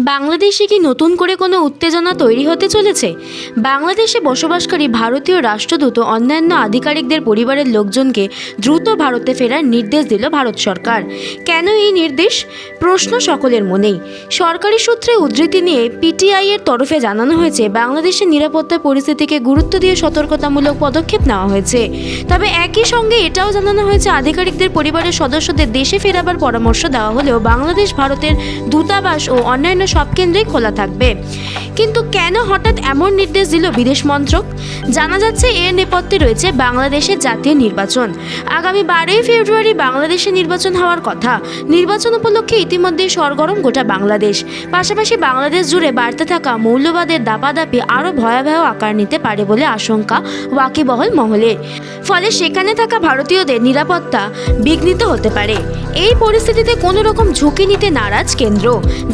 বাংলাদেশে কি নতুন করে কোনো উত্তেজনা তৈরি হতে চলেছে? বাংলাদেশে বসবাসকারী ভারতীয় রাষ্ট্রদূত ও অন্যান্য আধিকারিকদের পরিবারের লোকজনকে দ্রুত ভারতে ফেরার নির্দেশ দিল ভারত সরকার। কেন এই নির্দেশ? প্রশ্ন সকলের মনেই। সরকারি সূত্রে উদ্ধৃতি নিয়ে পিটিআই এর তরফে জানানো হয়েছে, বাংলাদেশের নিরাপত্তা পরিস্থিতিকে গুরুত্ব দিয়ে সতর্কতামূলক পদক্ষেপ নেওয়া হয়েছে। তবে একই সঙ্গে এটাও জানানো হয়েছে, আধিকারিকদের পরিবারের সদস্যদের দেশে ফেরাবার পরামর্শ দেওয়া হলেও বাংলাদেশ ভারতের দূতাবাস ও অন্যান্য সব কেন্দ্রেই খোলা থাকবে। কিন্তু কেন হঠাৎ এমন নির্দেশ দিল বিদেশ মন্ত্রক? জানা যাচ্ছে, এর নেপথ্যে রয়েছে বাংলাদেশের জাতীয় নির্বাচন। আগামী 12ই ফেব্রুয়ারি বাংলাদেশে নির্বাচন হওয়ার কথা। নির্বাচন উপলক্ষে ইতিমধ্যেই সরগরম গোটা বাংলাদেশ। পাশাপাশি বাংলাদেশ জুড়ে বাড়তে থাকা মৌলবাদের দাপাদাপি আরও ভয়াবহ আকার নিতে পারে বলে আশঙ্কা ওয়াকিবহল মহলের। ফলে সেখানে থাকা ভারতীয়দের নিরাপত্তা বিঘ্নিত হতে পারে। এই পরিস্থিতিতে কোনো রকম ঝুঁকি নিতে নারাজ কেন্দ্র,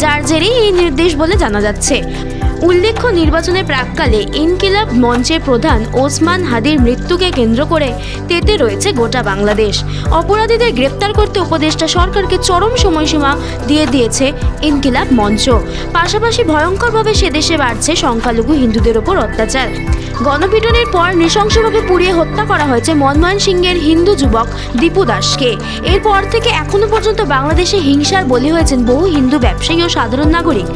যার জেরেই এই নির্দেশ বলে জানা যাচ্ছে। উল্লেখ্য, নির্বাচনের প্রাক্কালে ইনকিলাব মঞ্চের প্রধান ওসমান হাদির মৃত্যুকে কেন্দ্র করে তেতে রয়েছে গোটা বাংলাদেশ। অপরাধীদের গ্রেপ্তার করতে উপদেষ্টা সরকারকে চরম সময়সীমা দিয়ে দিয়েছে ইনকিলাব মঞ্চ। পাশাপাশি ভয়ঙ্করভাবে সে দেশে বাড়ছে সংখ্যালঘু হিন্দুদের ওপর অত্যাচার। গণপিটুনির পর নৃশংসভাবে পুড়িয়ে হত্যা করা হয়েছে ময়মনসিংহের হিন্দু যুবক দীপু দাসকে। এরপর থেকে এখনো পর্যন্ত বাংলাদেশে হিংসার বলি হয়েছেন বহু হিন্দু ব্যবসায়ী ও সাধারণ নাগরিক।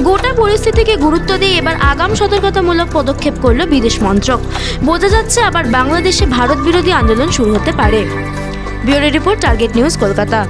গোটা পরিস্থিতিকে গুরুত্ব দিয়ে এবার আগাম সতর্কতামূলক পদক্ষেপ করল বিদেশ মন্ত্রক। বোঝা যাচ্ছে, আবার বাংলাদেশে ভারত বিরোধী আন্দোলন শুরু হতে পারে। Bureau report, target news, Kolkata.